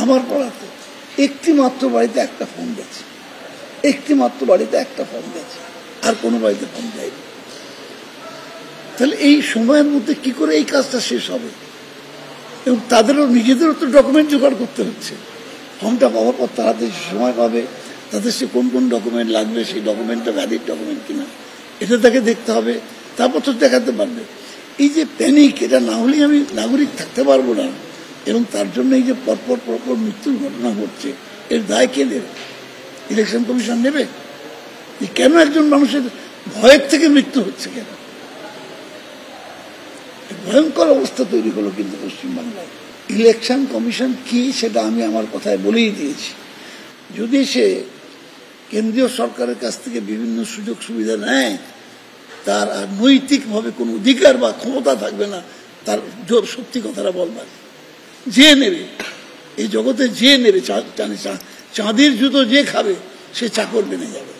আমার পাড়াতে একটি মাত্র বাড়িতে একটা ফোন গেছে, একটি মাত্র বাড়িতে একটা ফোন গেছে, আর কোনো বাড়িতে ফোন যায়নি। তাহলে এই সময়ের মধ্যে কি করে এই কাজটা শেষ হবে? এবং তাদেরও নিজেদেরও তো ডকুমেন্ট জোগাড় করতে হচ্ছে। ফর্মটা পাওয়ার পর তারা সময় পাবে, তাদের সে কোন কোন ডকুমেন্ট লাগবে, সেই ডকুমেন্টটা ভ্যালিড ডকুমেন্ট কিনা এটা তাকে দেখতে হবে, তারপর তো দেখাতে পারবে। এই যে প্যানিক, এটা না হলেই আমি নাগরিক থাকতে পারবো না। এবং তার জন্য এই যে পরপর মৃত্যুর ঘটনা ঘটছে, এর দায় কে নেবে? ইলেকশন কমিশন নেবে? কেন একজন মানুষের ভয়ের থেকে মৃত্যু হচ্ছে কেন? ভয়ঙ্কর অবস্থা তৈরি হলো কিন্তু পশ্চিমবাংলায়। ইলেকশন কমিশন কি সেটা আমি আমার কথায় বলেই দিয়েছি। যদি সে কেন্দ্রীয় সরকারের কাছ থেকে বিভিন্ন সুযোগ সুবিধা নেয়, তার আর নৈতিকভাবে কোনো অধিকার বা ক্ষমতা থাকবে না তার জোর সত্যি কথাটা বলবার। যে নেবে এই জগতে, যে নেবে চাঁদের জুতো যে খাবে সে চাকর বেনে যাবে।